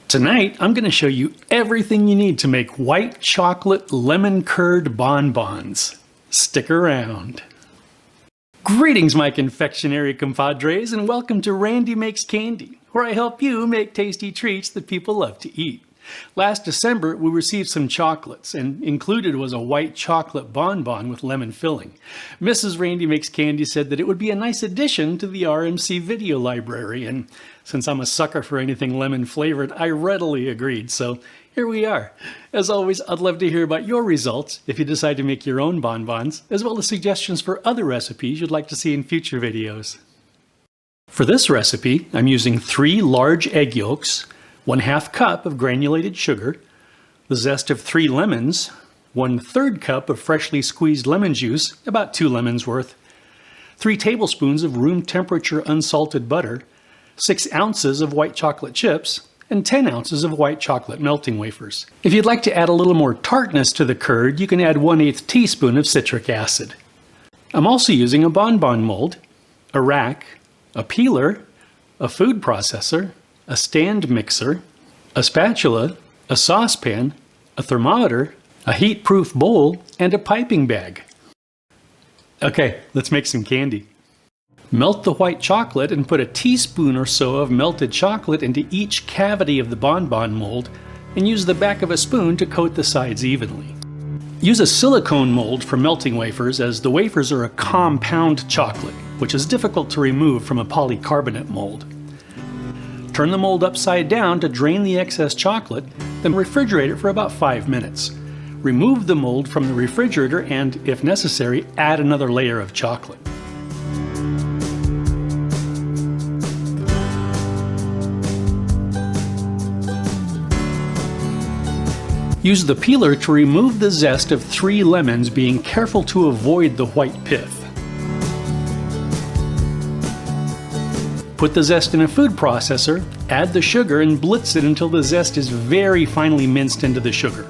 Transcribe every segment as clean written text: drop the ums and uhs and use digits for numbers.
Tonight, I'm going to show you everything you need to make white chocolate lemon curd bonbons. Stick around. Greetings, my confectionery compadres, and welcome to Randy Makes Candy, where I help you make tasty treats that people love to eat. Last December, we received some chocolates, and included was a white chocolate bonbon with lemon filling. Mrs. Randy Makes Candy said that it would be a nice addition to the RMC video library, and since I'm a sucker for anything lemon flavored, I readily agreed, so here we are. As always, I'd love to hear about your results if you decide to make your own bonbons, as well as suggestions for other recipes you'd like to see in future videos. For this recipe, I'm using 3 large egg yolks, 1/2 cup of granulated sugar, the zest of 3 lemons, 1/3 cup of freshly squeezed lemon juice, about 2 lemons worth, 3 tablespoons of room temperature unsalted butter, 6 ounces of white chocolate chips, and 10 ounces of white chocolate melting wafers. If you'd like to add a little more tartness to the curd, you can add 1/8 teaspoon of citric acid. I'm also using a bonbon mold, a rack, a peeler, a food processor, a stand mixer, a spatula, a saucepan, a thermometer, a heat-proof bowl, and a piping bag. Okay, let's make some candy. Melt the white chocolate and put a teaspoon or so of melted chocolate into each cavity of the bonbon mold and use the back of a spoon to coat the sides evenly. Use a silicone mold for melting wafers, as the wafers are a compound chocolate, which is difficult to remove from a polycarbonate mold. Turn the mold upside down to drain the excess chocolate, then refrigerate it for about 5 minutes. Remove the mold from the refrigerator and, if necessary, add another layer of chocolate. Use the peeler to remove the zest of 3 lemons, being careful to avoid the white pith. Put the zest in a food processor, add the sugar, and blitz it until the zest is very finely minced into the sugar.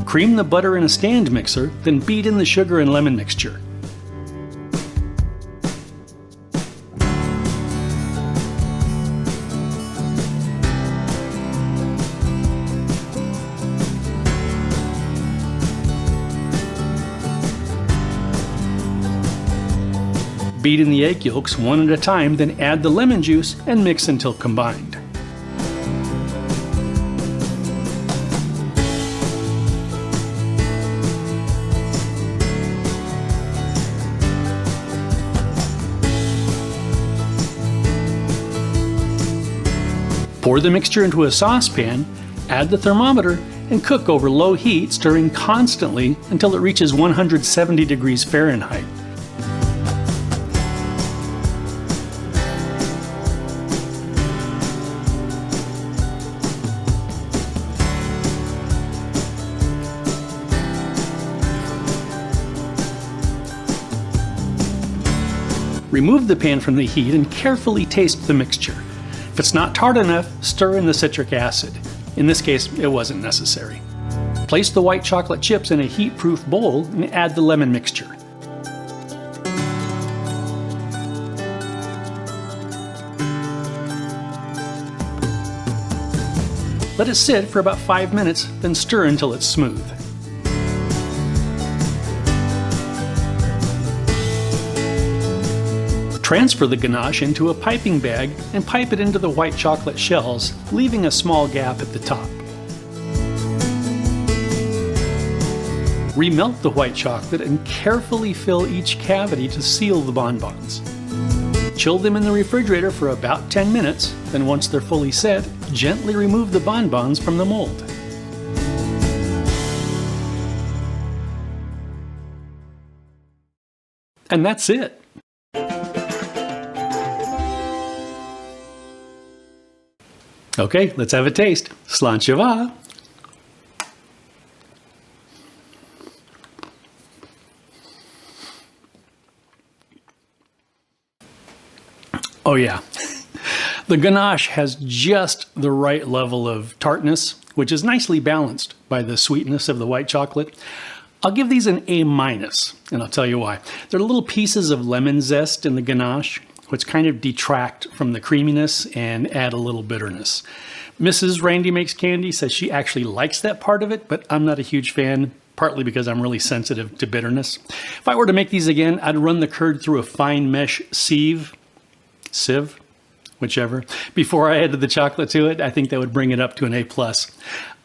Cream the butter in a stand mixer, then beat in the sugar and lemon mixture. Beat in the egg yolks one at a time, then add the lemon juice and mix until combined. Pour the mixture into a saucepan, add the thermometer, and cook over low heat, stirring constantly until it reaches 170 degrees Fahrenheit. Remove the pan from the heat and carefully taste the mixture. If it's not tart enough, stir in the citric acid. In this case, it wasn't necessary. Place the white chocolate chips in a heat-proof bowl and add the lemon mixture. Let it sit for about 5 minutes, then stir until it's smooth. Transfer the ganache into a piping bag and pipe it into the white chocolate shells, leaving a small gap at the top. Remelt the white chocolate and carefully fill each cavity to seal the bonbons. Chill them in the refrigerator for about 10 minutes, then once they're fully set, gently remove the bonbons from the mold. And that's it. Okay, let's have a taste. Sláinte mhath. Oh yeah, The ganache has just the right level of tartness, which is nicely balanced by the sweetness of the white chocolate. I'll give these an A-, and I'll tell you why. There are little pieces of lemon zest in the ganache, which kind of detract from the creaminess and add a little bitterness. Mrs. Randy Makes Candy says she actually likes that part of it, but I'm not a huge fan, partly because I'm really sensitive to bitterness. If I were to make these again, I'd run the curd through a fine mesh sieve, whichever, before I added the chocolate to it. I think that would bring it up to an A+.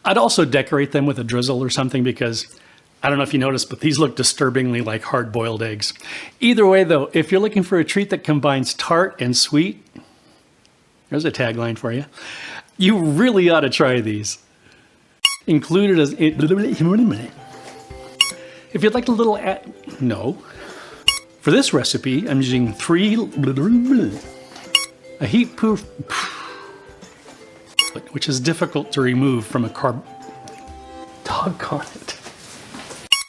I'd also decorate them with a drizzle or something because, I don't know if you noticed, but these look disturbingly like hard-boiled eggs. Either way though, if you're looking for a treat that combines tart and sweet, there's a tagline for you. You really ought to try these. Included as... If you'd like a little... No. For this recipe, I'm using a heat-proof... which is difficult to remove from a Doggone it.